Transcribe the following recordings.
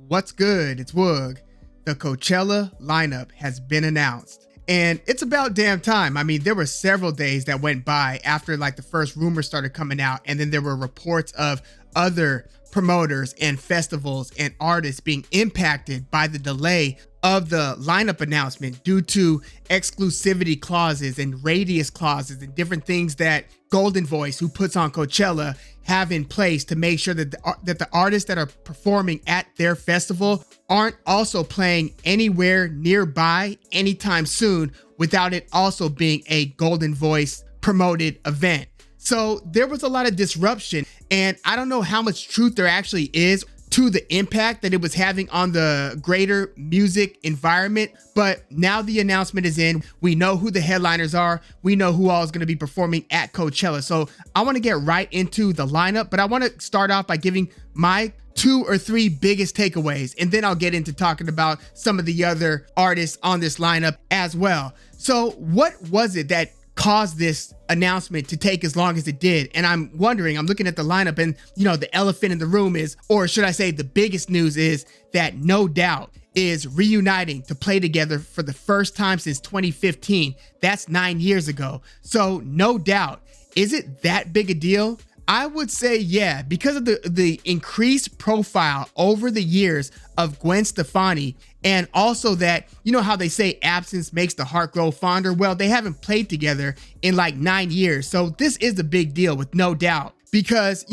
What's good? It's Woog. The Coachella lineup has been announced. And it's about damn time. I mean, there were several days that went by after like the first rumors started coming out, and then there were reports of other promoters and festivals and artists being impacted by the delay of the lineup announcement due to exclusivity clauses and radius clauses and different things that Golden Voice, who puts on Coachella, have in place to make sure that the artists that are performing at their festival aren't also playing anywhere nearby anytime soon without it also being a Golden Voice promoted event. So there was a lot of disruption, and I don't know how much truth there actually is to the impact that it was having on the greater music environment. But now the announcement is in. We know who the headliners are. We know who all is going to be performing at Coachella. So I want to get right into the lineup, but I want to start off by giving my 2 or 3 biggest takeaways, and then I'll get into talking about some of the other artists on this lineup as well. So what was it that caused this announcement to take as long as it did? And I'm wondering, I'm looking at the lineup, and the elephant in the room is, or should I say the biggest news is that No Doubt is reuniting to play together for the first time since 2015. That's 9 years ago. So No Doubt, is it that big a deal? I would say yeah, because of the increased profile over the years of Gwen Stefani, and also that, how they say absence makes the heart grow fonder. Well, they haven't played together in like 9 years. So this is a big deal with No Doubt, because,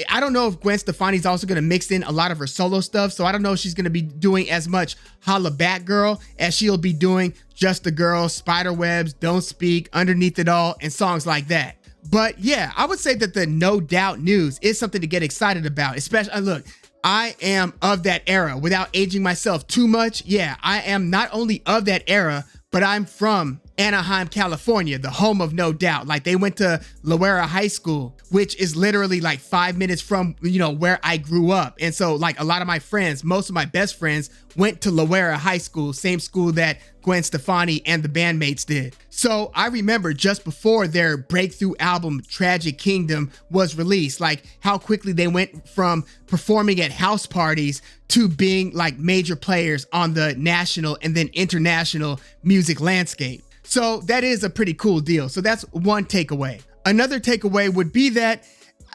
I don't know if Gwen Stefani's also going to mix in a lot of her solo stuff. So I don't know if she's going to be doing as much Holla Back Girl as she'll be doing Just a Girl, Spiderwebs, Don't Speak, Underneath It All, and songs like that. But yeah, I would say that the No Doubt news is something to get excited about. Especially, look, I am of that era. Without aging myself too much, yeah, I am not only of that era, but I'm from Anaheim, California, the home of No Doubt. Like, they went to Loera High School, which is literally like 5 minutes from, where I grew up. And so like a lot of my friends, most of my best friends went to Loera High School, same school that Gwen Stefani and the bandmates did. So I remember just before their breakthrough album, Tragic Kingdom, was released, like how quickly they went from performing at house parties to being like major players on the national and then international music landscape. So that is a pretty cool deal. So that's one takeaway. Another takeaway would be that,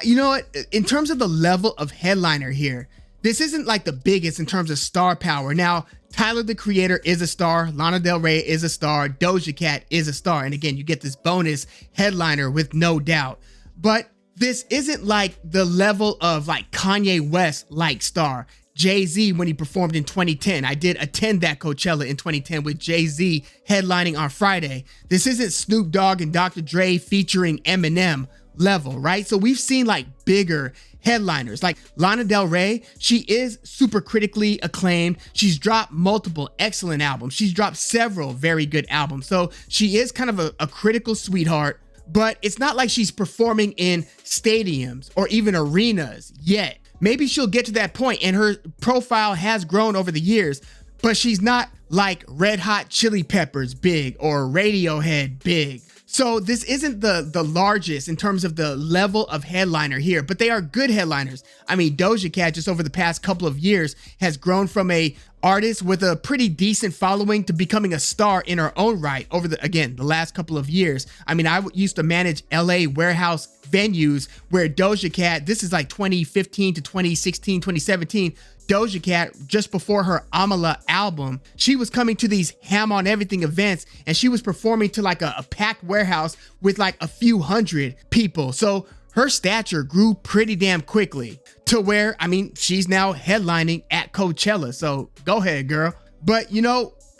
in terms of the level of headliner here, this isn't like the biggest in terms of star power. Now, Tyler, the Creator, is a star. Lana Del Rey is a star. Doja Cat is a star. And again, you get this bonus headliner with No Doubt. But this isn't like the level of like Kanye West like star. Jay-Z, when he performed in 2010. I did attend that Coachella in 2010 with Jay-Z headlining on Friday. This isn't Snoop Dogg and Dr. Dre featuring Eminem level, right? So we've seen like bigger headliners. Like Lana Del Rey, she is super critically acclaimed. She's dropped multiple excellent albums. She's dropped several very good albums. So she is kind of a critical sweetheart, but it's not like she's performing in stadiums or even arenas yet. Maybe she'll get to that point, and her profile has grown over the years, but she's not like Red Hot Chili Peppers big or Radiohead big. So this isn't the largest in terms of the level of headliner here, but they are good headliners. I mean, Doja Cat just over the past couple of years has grown from a artist with a pretty decent following to becoming a star in her own right over the last couple of years. I mean, I used to manage LA warehouse venues where Doja Cat, this is like 2015 to 2016, 2017, Doja Cat, just before her Amala album, she was coming to these Ham on Everything events, and she was performing to like a packed warehouse with like a few hundred people. So her stature grew pretty damn quickly to where, I mean, she's now headlining at Coachella. So go ahead, girl. But,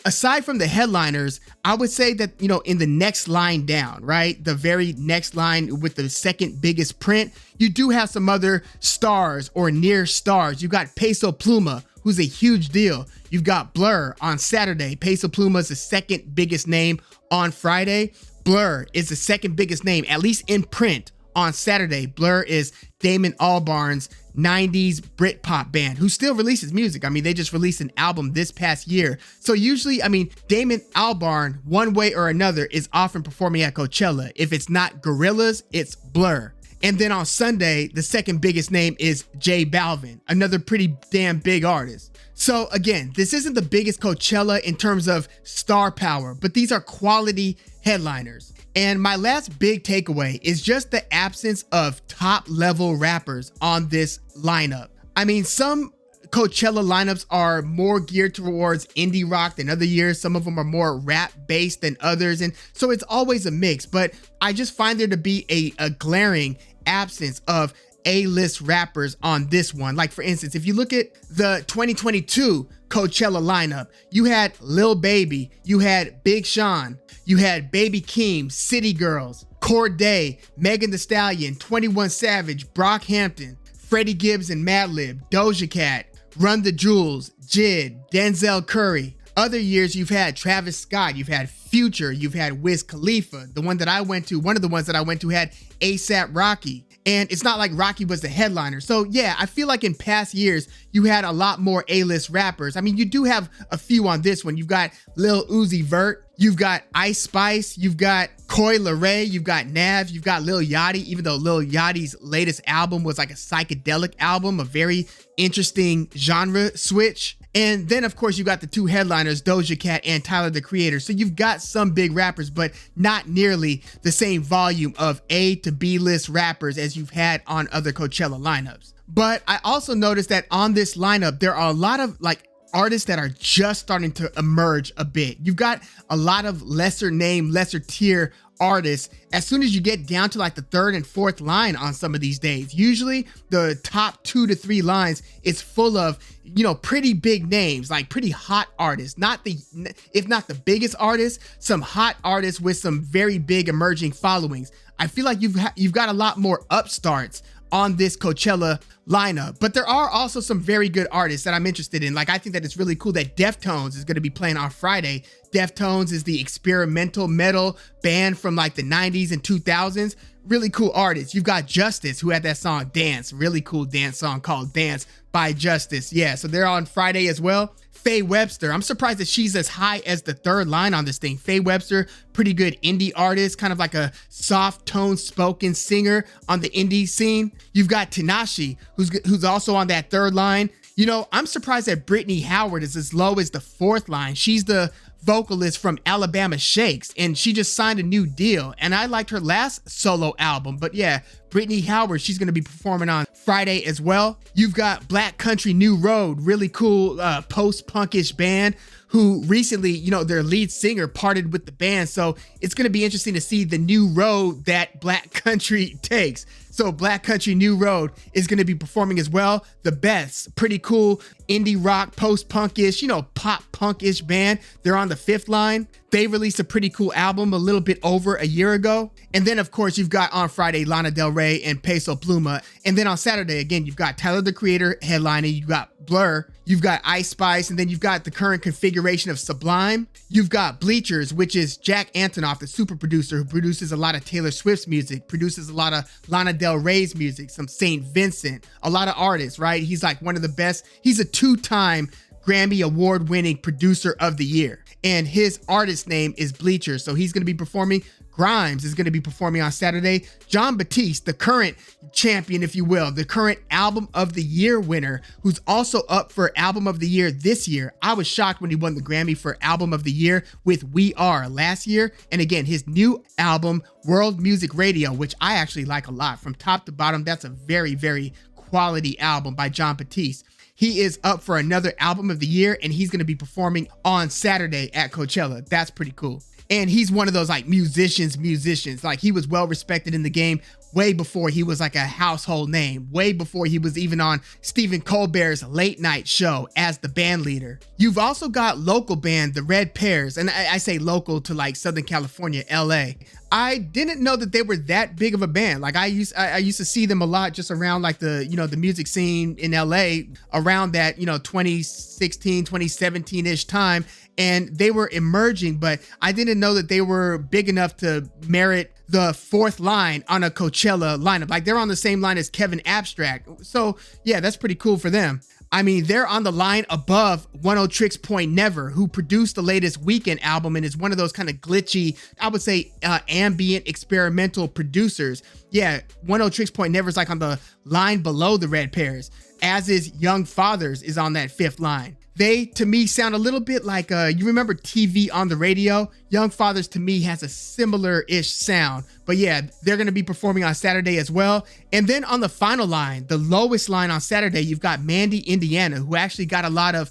aside from the headliners, I would say that, in the next line down, right? The very next line with the second biggest print, you do have some other stars or near stars. You got Peso Pluma, who's a huge deal. You've got Blur on Saturday. Peso Pluma is the second biggest name on Friday. Blur is the second biggest name, at least in print, on Saturday. Blur is Damon Albarn's 90s Britpop band who still releases music. I mean, they just released an album this past year. So usually, I mean, Damon Albarn, one way or another, is often performing at Coachella. If it's not Gorillaz, it's Blur. And then on Sunday, the second biggest name is J Balvin, another pretty damn big artist. So again, this isn't the biggest Coachella in terms of star power, but these are quality headliners. And my last big takeaway is just the absence of top level rappers on this lineup. I mean, some Coachella lineups are more geared towards indie rock than other years. Some of them are more rap based than others. And so it's always a mix, but I just find there to be a glaring absence of A-list rappers on this one. Like for instance, if you look at the 2022 Coachella lineup, you had Lil Baby, you had Big Sean, you had Baby Keem, City Girls, Cordae, Megan Thee Stallion, 21 Savage, Brockhampton, Freddie Gibbs and Madlib, Doja Cat, Run the Jewels, Jid, Denzel Curry. Other years you've had Travis Scott, you've had Future, you've had Wiz Khalifa. One of the ones that I went to had ASAP Rocky. And it's not like Rocky was the headliner. So yeah, I feel like in past years, you had a lot more A-list rappers. I mean, you do have a few on this one. You've got Lil Uzi Vert, you've got Ice Spice, you've got Coi Leray, you've got Nav, you've got Lil Yachty, even though Lil Yachty's latest album was like a psychedelic album, a very interesting genre switch. And then of course you got the two headliners, Doja Cat and Tyler the Creator. So you've got some big rappers, but not nearly the same volume of A to B list rappers as you've had on other Coachella lineups. But I also noticed that on this lineup, there are a lot of like artists that are just starting to emerge a bit. You've got a lot of lesser name, lesser tier artists as soon as you get down to like the third and fourth line on some of these days. Usually the top 2 to 3 lines is full of, you know, pretty big names, like pretty hot artists, if not the biggest artists, some hot artists with some very big emerging followings. I feel like you've got a lot more upstarts on this Coachella lineup, but there are also some very good artists that I'm interested in. Like, I think that it's really cool that Deftones is going to be playing on Friday. Deftones is the experimental metal band from like the 90s and 2000s. Really cool artists. You've got Justice, who had that song Dance, really cool dance song called Dance by Justice. Yeah, so they're on Friday as well. Faye Webster, I'm surprised that she's as high as the third line on this thing. Faye Webster, pretty good indie artist, kind of like a soft tone spoken singer on the indie scene. You've got Tinashe, who's also on that third line. You know, I'm surprised that Brittany Howard is as low as the fourth line. She's the vocalist from Alabama Shakes, and she just signed a new deal. And I liked her last solo album, but yeah, Brittany Howard, she's going to be performing on Friday as well. You've got Black Country New Road, really cool post-punkish band who recently, you know, their lead singer parted with the band. So it's going to be interesting to see the new road that Black Country takes. So Black Country New Road is going to be performing as well. The Beths, pretty cool indie rock, post-punkish, you know, pop-punkish band. They're on the fifth line. They released a pretty cool album a little bit over a year ago. And then, of course, you've got on Friday, Lana Del Rey and Peso Pluma. And then on Saturday, again, you've got Tyler, the Creator headlining. You've got Blur. You've got Ice Spice. And then you've got the current configuration of Sublime. You've got Bleachers, which is Jack Antonoff, the super producer who produces a lot of Taylor Swift's music, produces a lot of Lana Del Rey's music, some St. Vincent, a lot of artists, right? He's like one of the best. He's a 2-time Grammy award-winning producer of the year. And his artist name is Bleachers. So he's going to be performing. Grimes is going to be performing on Saturday. John Batiste, the current champion, if you will, the current Album of the Year winner, who's also up for Album of the Year this year. I was shocked when he won the Grammy for Album of the Year with We Are last year. And again, his new album, World Music Radio, which I actually like a lot. From top to bottom, that's a very, very quality album by John Batiste. He is up for another Album of the Year, and he's going to be performing on Saturday at Coachella. That's pretty cool. And he's one of those like musicians. Like, he was well respected in the game way before he was like a household name, way before he was even on Stephen Colbert's late night show as the band leader. You've also got local band, the Red Pears. And I say local to like Southern California, LA. I didn't know that they were that big of a band. Like, I used to see them a lot just around like the, you know, the music scene in LA around that, you know, 2016, 2017-ish time. And they were emerging, but I didn't know that they were big enough to merit the fourth line on a Coachella lineup. Like, they're on the same line as Kevin Abstract. So yeah, that's pretty cool for them. I mean, they're on the line above 10 Point Never, who produced the latest Weeknd album and is one of those kind of glitchy, I would say, ambient experimental producers. Yeah, 10 Point Never is like on the line below the Red Pears. as is Young Fathers is on that 5th line. They, to me, sound a little bit like, you remember TV on the radio? Young Fathers, to me, has a similar-ish sound. But yeah, they're going to be performing on Saturday as well. And then on the final line, the lowest line on Saturday, you've got Mandy, Indiana, who actually got a lot of,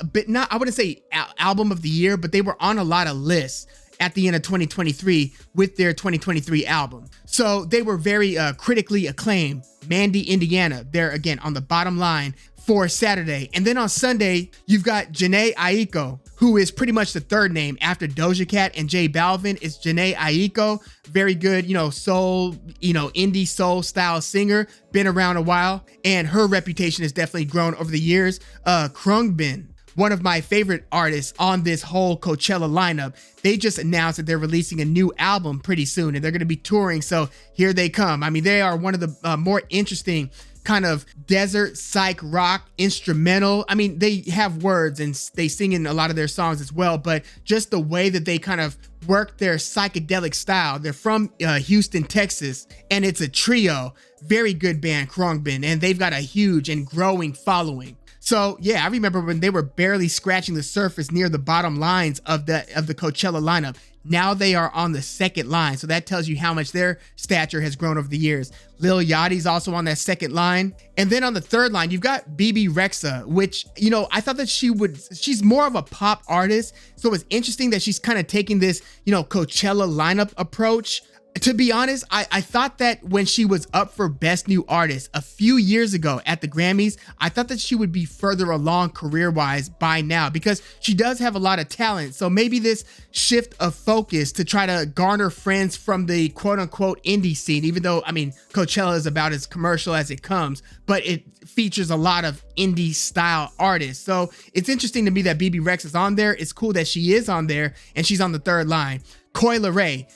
a bit, not, I wouldn't say album of the year, but they were on a lot of lists at the end of 2023 with their 2023 album. So they were very critically acclaimed. Mandy, Indiana, they're again on the bottom line for Saturday. And then on Sunday, you've got Jhené Aiko, who is pretty much the third name after Doja Cat and J Balvin. It's Jhené Aiko. Very good, soul, indie soul style singer. Been around a while. And her reputation has definitely grown over the years. Khruangbin, one of my favorite artists on this whole Coachella lineup. They just announced that they're releasing a new album pretty soon and they're going to be touring. So here they come. I mean, they are one of the more interesting kind of desert psych rock instrumental. I mean, they have words and they sing in a lot of their songs as well, but just the way that they kind of work their psychedelic style. They're from Houston, Texas, and it's a trio. Very good band, Khruangbin, and they've got a huge and growing following. So yeah, I remember when they were barely scratching the surface near the bottom lines of the Coachella lineup. Now they are on the 2nd line. So that tells you how much their stature has grown over the years. Lil Yachty's also on that 2nd line. And then on the 3rd line, you've got BB Rexa, which, I thought that she's more of a pop artist. So it's interesting that she's kind of taking this, Coachella lineup approach. To be honest, I thought that when she was up for Best New Artist a few years ago at the Grammys, I thought that she would be further along career-wise by now because she does have a lot of talent. So maybe this shift of focus to try to garner friends from the quote-unquote indie scene, even though, I mean, Coachella is about as commercial as it comes, but it features a lot of indie-style artists. So it's interesting to me that BB Rex is on there. It's cool that she is on there, and she's on the 3rd line. Coi Leray,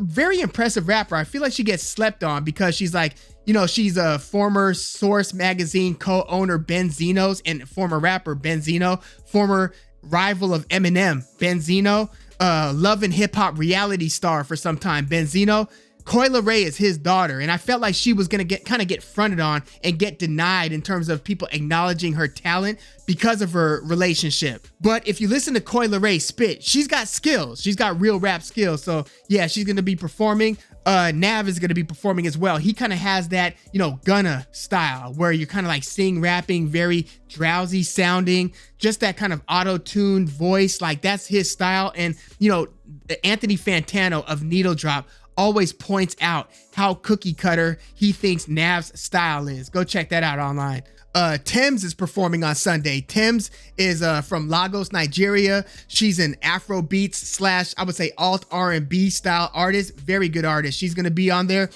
very impressive rapper. I feel like she gets slept on because she's like, she's a former Source magazine co-owner Benzino's and former rapper Benzino, former rival of Eminem, Benzino, Love and Hip Hop reality star for some time, Benzino. Coi Leray is his daughter, and I felt like she was gonna get fronted on and get denied in terms of people acknowledging her talent because of her relationship. But if you listen to Coi Leray spit, she's got skills. She's got real rap skills. So yeah, she's gonna be performing. Nav is gonna be performing as well. He kind of has that, Gunna style where you're kind of like sing rapping, very drowsy sounding, just that kind of auto-tuned voice. Like that's his style. And Anthony Fantano of Needle Drop always points out how cookie cutter he thinks Nav's style is. Go check that out online. Tems is performing on Sunday. Tems is from Lagos, Nigeria. She's an Afrobeats / I would say alt R&B style artist. Very good artist. She's going to be on there.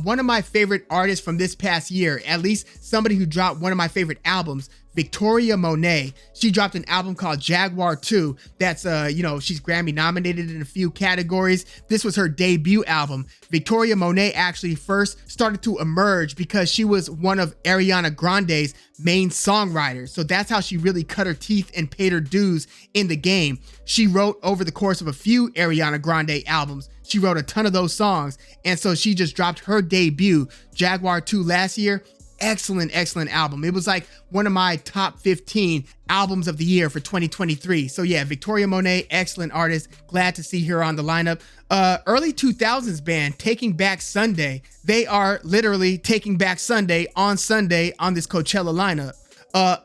One of my favorite artists from this past year, at least somebody who dropped one of my favorite albums, Victoria Monet. She dropped an album called Jaguar 2. That's, she's Grammy nominated in a few categories. This was her debut album. Victoria Monet actually first started to emerge because she was one of Ariana Grande's main songwriters. So that's how she really cut her teeth and paid her dues in the game. She wrote over the course of a few Ariana Grande albums. She wrote a ton of those songs. And so she just dropped her debut, Jaguar 2, last year. Excellent album. It was like one of my top 15 albums of the year for 2023. So yeah, Victoria Monet, excellent artist. Glad to see her on the lineup. Early 2000s band, Taking Back Sunday. They are literally taking back Sunday on this Coachella lineup.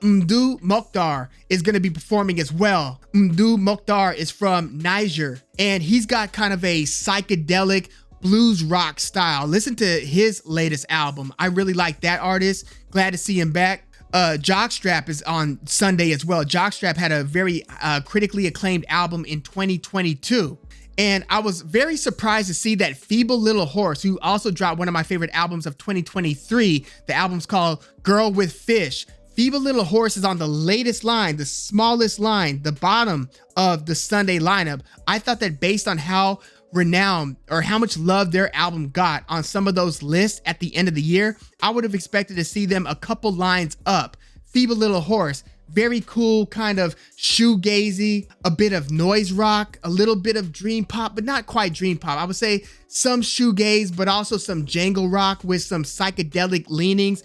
Mdu Mokhtar is going to be performing as well. Mdu Mokhtar is from Niger, and he's got kind of a psychedelic blues rock style. Listen to his latest album. I really like that artist. Glad to see him back. Jockstrap is on Sunday as well. Jockstrap had a very critically acclaimed album in 2022. And I was very surprised to see that Feeble Little Horse, who also dropped one of my favorite albums of 2023, the album's called Girl with Fish. Feeble Little Horse is on the latest line, the smallest line, the bottom of the Sunday lineup. I thought that based on how renowned or how much love their album got on some of those lists at the end of the year, I would have expected to see them a couple lines up. Feeble Little Horse, very cool, kind of shoegazy, a bit of noise rock, a little bit of dream pop, but not quite dream pop. I would say some shoegaze, but also some jangle rock with some psychedelic leanings.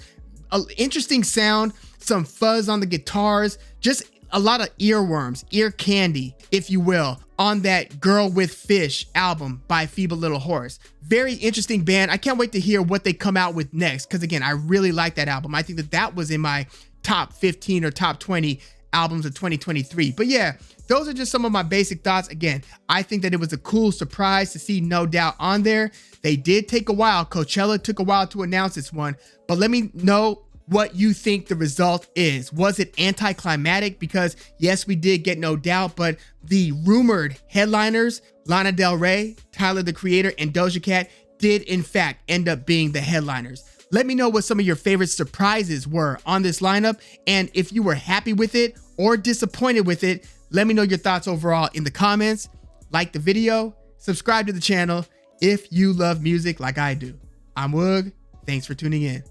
an interesting sound, some fuzz on the guitars, just a lot of earworms, ear candy, if you will, on that Girl with Fish album by Feeble Little Horse. Very interesting band. I can't wait to hear what they come out with next, because again, I really like that album. I think that that was in my top 15 or top 20 albums of 2023. But yeah, those are just some of my basic thoughts. Again, I think that it was a cool surprise to see No Doubt on there. They did take a while. Coachella took a while to announce this one, but let me know what you think the result is. Was it anticlimactic? Because yes, we did get No Doubt, but the rumored headliners, Lana Del Rey, Tyler the Creator, and Doja Cat did in fact end up being the headliners. Let me know what some of your favorite surprises were on this lineup, and if you were happy with it or disappointed with it, let me know your thoughts overall in the comments. Like the video, subscribe to the channel if you love music like I do. I'm Woog. Thanks for tuning in.